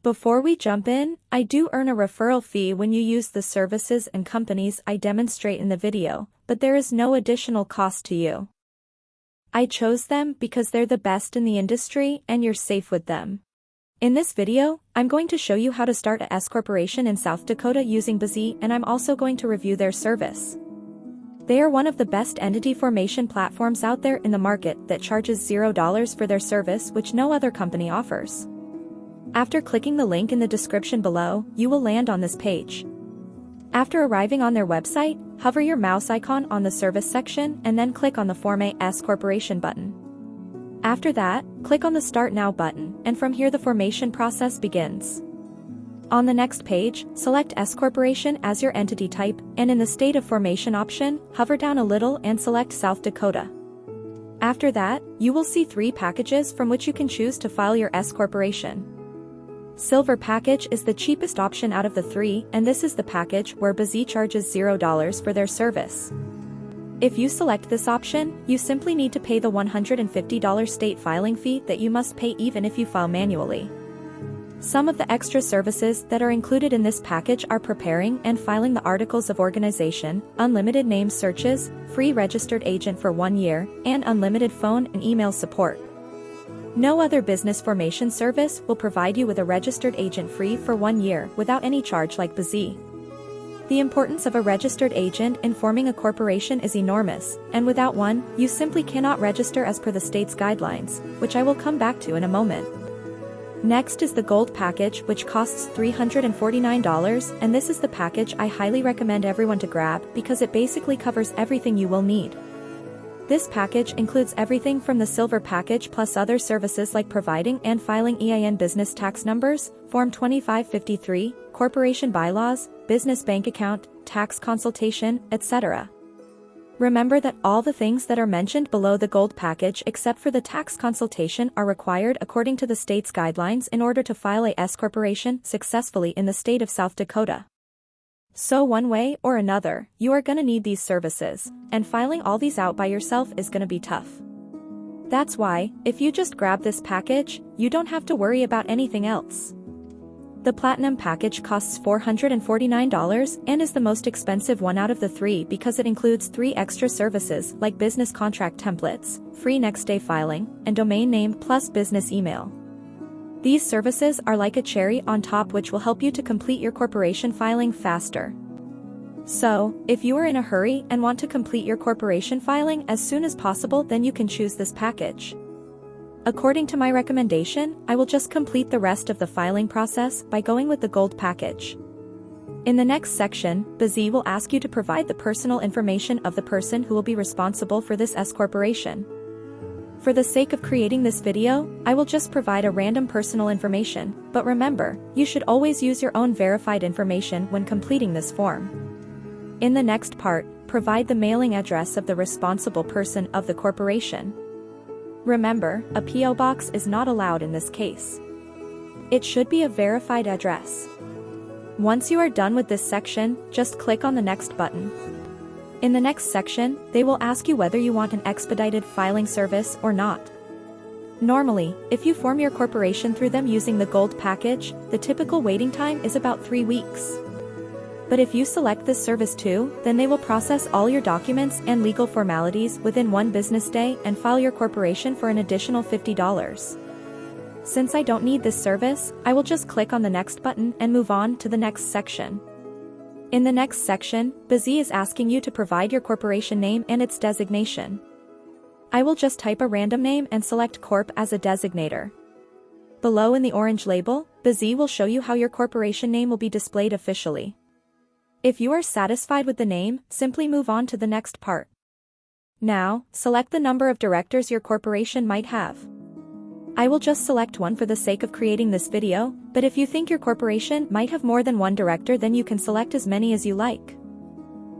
Before we jump in, I do earn a referral fee when you use the services and companies I demonstrate in the video, but there is no additional cost to you. I chose them because they're the best in the industry and you're safe with them. In this video, I'm going to show you how to start a S corporation in South Dakota using Bizee, and I'm also going to review their service. They are one of the best entity formation platforms out there in the market that charges $0 for their service, which no other company offers. After clicking the link in the description below, you will land on this page. After arriving on their website, hover your mouse icon on the service section and then click on the Form a S Corporation button. After that, click on the Start Now button, and from here the formation process begins. On the next page, select S Corporation as your entity type, and in the State of Formation option, hover down a little and select South Dakota. After that, you will see 3 packages from which you can choose to file your S Corporation. Silver package is the cheapest option out of the 3, and this is the package where Bizee charges $0 for their service. If you select this option, you simply need to pay the $150 state filing fee that you must pay even if you file manually. Some of the extra services that are included in this package are preparing and filing the articles of organization, unlimited name searches, free registered agent for 1 year, and unlimited phone and email support. No other business formation service will provide you with a registered agent free for 1 year without any charge like Bizee. The importance of a registered agent in forming a corporation is enormous, and without one, you simply cannot register as per the state's guidelines, which I will come back to in a moment. Next is the Gold package, which costs $349, and this is the package I highly recommend everyone to grab because it basically covers everything you will need. This package includes everything from the Silver package plus other services like providing and filing EIN business tax numbers, Form 2553, corporation bylaws, business bank account, tax consultation, etc. Remember that all the things that are mentioned below the Gold package except for the tax consultation are required according to the state's guidelines in order to file a S corporation successfully in the state of South Dakota. So one way or another, you are gonna need these services, and filing all these out by yourself is gonna be tough. That's why, if you just grab this package, you don't have to worry about anything else. The Platinum package costs $449 and is the most expensive one out of the 3 because it includes 3 extra services like business contract templates, free next day filing, and domain name plus business email. These services are like a cherry on top which will help you to complete your corporation filing faster. So, if you are in a hurry and want to complete your corporation filing as soon as possible, then you can choose this package. According to my recommendation, I will just complete the rest of the filing process by going with the Gold package. In the next section, Bizee will ask you to provide the personal information of the person who will be responsible for this S corporation. For the sake of creating this video, I will just provide a random personal information, but remember, you should always use your own verified information when completing this form. In the next part, provide the mailing address of the responsible person of the corporation. Remember, a PO box is not allowed in this case. It should be a verified address. Once you are done with this section, just click on the Next button. In the next section, they will ask you whether you want an expedited filing service or not. Normally, if you form your corporation through them using the Gold package, the typical waiting time is about 3 weeks. But if you select this service too, then they will process all your documents and legal formalities within 1 business day and file your corporation for an additional $50. Since I don't need this service, I will just click on the Next button and move on to the next section. In the next section, Bizee is asking you to provide your corporation name and its designation. I will just type a random name and select Corp as a designator. Below in the orange label, Bizee will show you how your corporation name will be displayed officially. If you are satisfied with the name, simply move on to the next part. Now, select the number of directors your corporation might have. I will just select 1 for the sake of creating this video, but if you think your corporation might have more than 1 director, then you can select as many as you like.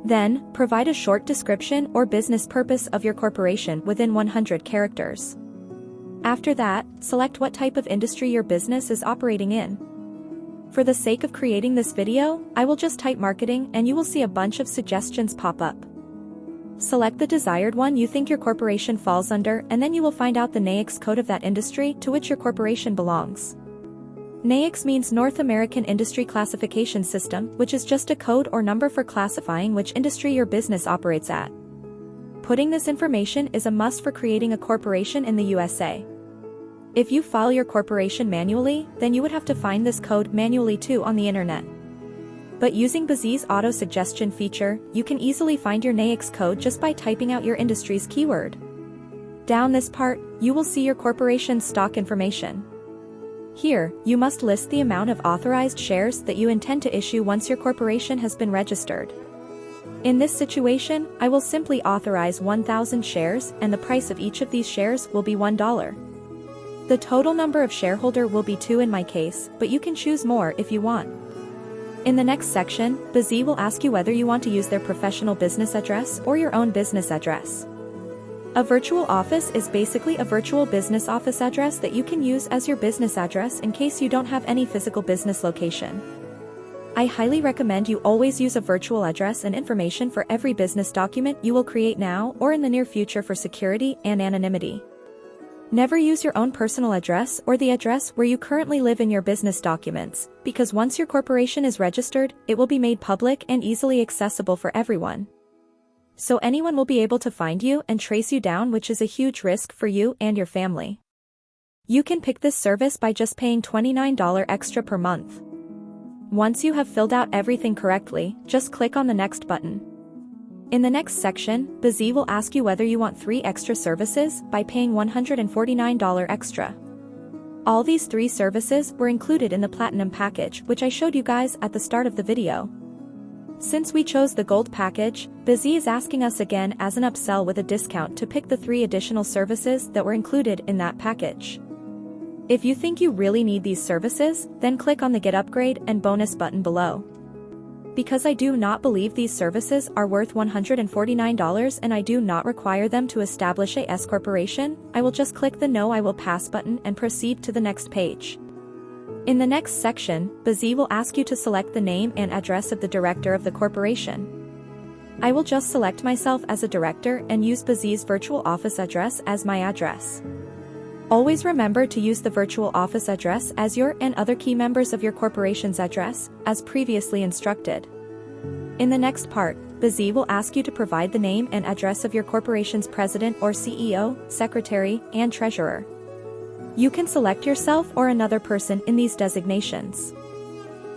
Then, provide a short description or business purpose of your corporation within 100 characters. After that, select what type of industry your business is operating in. For the sake of creating this video, I will just type marketing and you will see a bunch of suggestions pop up. Select the desired one you think your corporation falls under, and then you will find out the NAICS code of that industry to which your corporation belongs. NAICS means North American Industry Classification System, which is just a code or number for classifying which industry your business operates at. Putting this information is a must for creating a corporation in the USA. If you file your corporation manually, then you would have to find this code manually too on the internet. But using Bizee's auto-suggestion feature, you can easily find your NAICS code just by typing out your industry's keyword. Down this part, you will see your corporation's stock information. Here, you must list the amount of authorized shares that you intend to issue once your corporation has been registered. In this situation, I will simply authorize 1,000 shares and the price of each of these shares will be $1. The total number of shareholder will be 2 in my case, but you can choose more if you want. In the next section, Bizee will ask you whether you want to use their professional business address or your own business address. A virtual office is basically a virtual business office address that you can use as your business address in case you don't have any physical business location. I highly recommend you always use a virtual address and information for every business document you will create now or in the near future for security and anonymity. Never use your own personal address or the address where you currently live in your business documents, because once your corporation is registered, it will be made public and easily accessible for everyone. So anyone will be able to find you and trace you down, which is a huge risk for you and your family. You can pick this service by just paying $29 extra per month. Once you have filled out everything correctly, just click on the next button. In the next section, Bizee will ask you whether you want 3 extra services by paying $149 extra. All these 3 services were included in the Platinum package, which I showed you guys at the start of the video. Since we chose the Gold package, Bizee is asking us again as an upsell with a discount to pick the 3 additional services that were included in that package. If you think you really need these services, then click on the Get Upgrade and Bonus button below. Because I do not believe these services are worth $149 and I do not require them to establish a S corporation, I will just click the No I will pass button and proceed to the next page. In the next section, Bizee will ask you to select the name and address of the director of the corporation. I will just select myself as a director and use Bizee's virtual office address as my address. Always remember to use the virtual office address as your and other key members of your corporation's address, as previously instructed. In the next part, Bizee will ask you to provide the name and address of your corporation's president or CEO, secretary, and treasurer. You can select yourself or another person in these designations.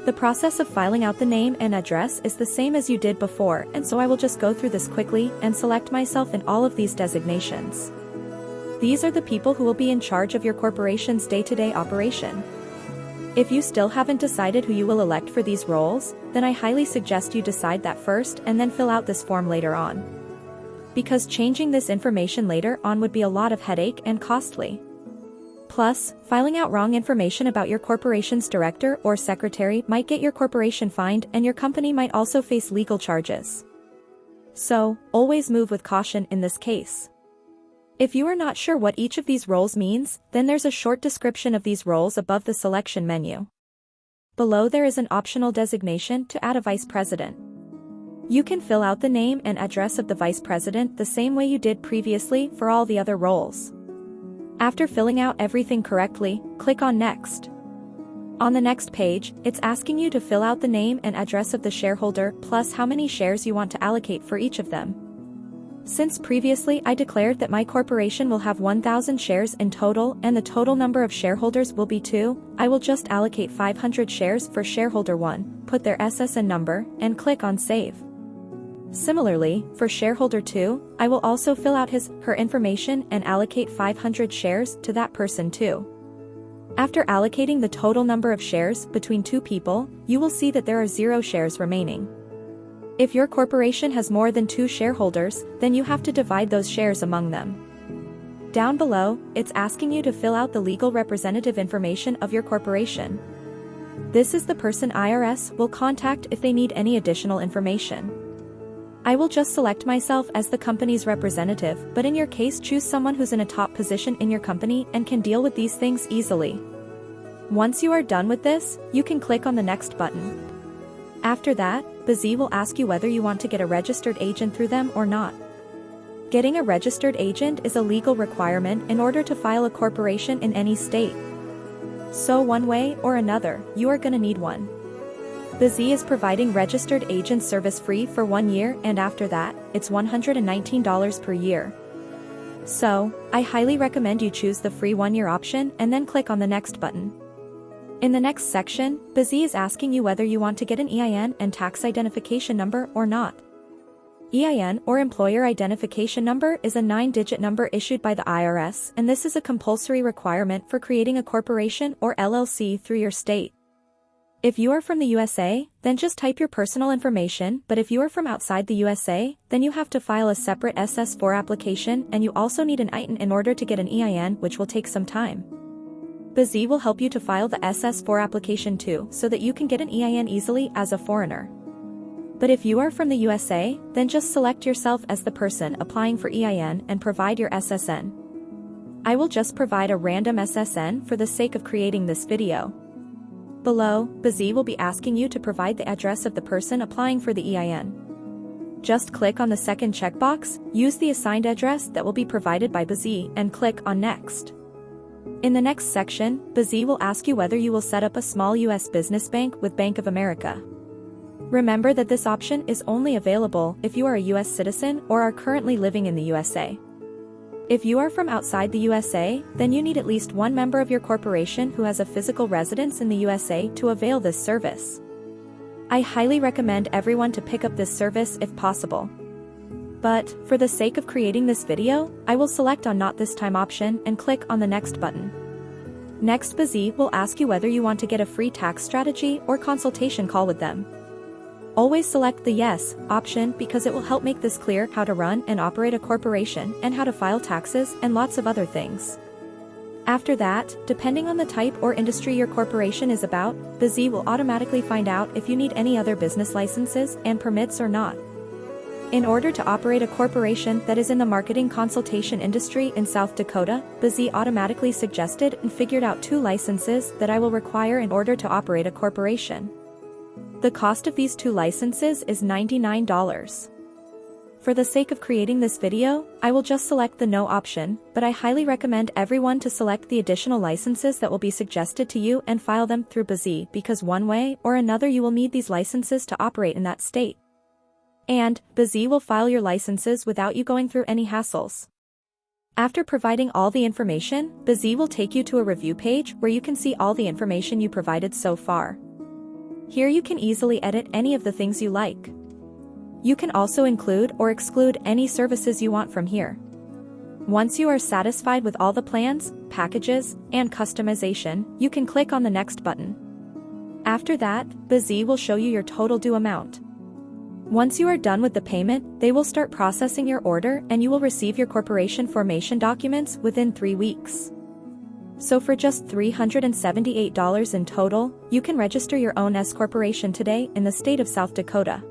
The process of filing out the name and address is the same as you did before, and so I will just go through this quickly and select myself in all of these designations. These are the people who will be in charge of your corporation's day-to-day operation. If you still haven't decided who you will elect for these roles, then I highly suggest you decide that first and then fill out this form later on. Because changing this information later on would be a lot of headache and costly. Plus, filing out wrong information about your corporation's director or secretary might get your corporation fined and your company might also face legal charges. So, always move with caution in this case. If you are not sure what each of these roles means, then there's a short description of these roles above the selection menu. Below there is an optional designation to add a vice president. You can fill out the name and address of the vice president the same way you did previously for all the other roles. After filling out everything correctly, click on Next. On the next page, it's asking you to fill out the name and address of the shareholder plus how many shares you want to allocate for each of them. Since previously I declared that my corporation will have 1,000 shares in total and the total number of shareholders will be 2, I will just allocate 500 shares for shareholder 1, put their SSN number, and click on Save. Similarly, for shareholder 2, I will also fill out her information and allocate 500 shares to that person too. After allocating the total number of shares between 2 people, you will see that there are 0 shares remaining. If your corporation has more than 2 shareholders, then you have to divide those shares among them. Down below, it's asking you to fill out the legal representative information of your corporation. This is the person IRS will contact if they need any additional information. I will just select myself as the company's representative, but in your case choose someone who's in a top position in your company and can deal with these things easily. Once you are done with this, you can click on the Next button. After that, Bizee will ask you whether you want to get a registered agent through them or not. Getting a registered agent is a legal requirement in order to file a corporation in any state. So one way or another, you are gonna need one. Bizee is providing registered agent service free for 1 year, and after that, it's $119 per year. So, I highly recommend you choose the free 1-year option and then click on the next button. In the next section, Bizee is asking you whether you want to get an EIN and tax identification number or not. EIN, or Employer Identification Number, is a 9-digit number issued by the IRS, and this is a compulsory requirement for creating a corporation or LLC through your state. If you are from the USA, then just type your personal information, but if you are from outside the USA, then you have to file a separate SS4 application, and you also need an EIN in order to get an EIN, which will take some time. Bizee will help you to file the SS4 application too, so that you can get an EIN easily as a foreigner. But if you are from the USA, then just select yourself as the person applying for EIN and provide your SSN. I will just provide a random SSN for the sake of creating this video. Below, Bizee will be asking you to provide the address of the person applying for the EIN. Just click on the second checkbox, use the assigned address that will be provided by Bizee, and click on Next. In the next section, Bizee will ask you whether you will set up a small U.S. business bank with Bank of America. Remember that this option is only available if you are a U.S. citizen or are currently living in the USA. If you are from outside the USA, then you need at least one member of your corporation who has a physical residence in the USA to avail this service. I highly recommend everyone to pick up this service if possible. But, for the sake of creating this video, I will select on Not This Time option and click on the Next button. Next, Bizee will ask you whether you want to get a free tax strategy or consultation call with them. Always select the Yes option because it will help make this clear how to run and operate a corporation and how to file taxes and lots of other things. After that, depending on the type or industry your corporation is about, Bizee will automatically find out if you need any other business licenses and permits or not. In order to operate a corporation that is in the marketing consultation industry in South Dakota, Bizee automatically suggested and figured out 2 licenses that I will require in order to operate a corporation. The cost of these 2 licenses is $99. For the sake of creating this video, I will just select the No option, but I highly recommend everyone to select the additional licenses that will be suggested to you and file them through Bizee because one way or another you will need these licenses to operate in that state. And, Bizee will file your licenses without you going through any hassles. After providing all the information, Bizee will take you to a review page where you can see all the information you provided so far. Here you can easily edit any of the things you like. You can also include or exclude any services you want from here. Once you are satisfied with all the plans, packages, and customization, you can click on the Next button. After that, Bizee will show you your total due amount. Once you are done with the payment, they will start processing your order and you will receive your corporation formation documents within 3 weeks. So for just $378 in total, you can register your own S corporation today in the state of South Dakota.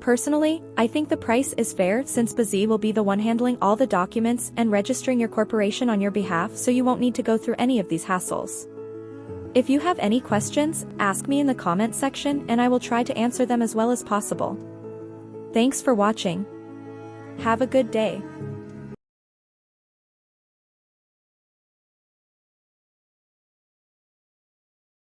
Personally, I think the price is fair since Bizee will be the one handling all the documents and registering your corporation on your behalf, so you won't need to go through any of these hassles. If you have any questions, ask me in the comment section and I will try to answer them as well as possible. Thanks for watching. Have a good day.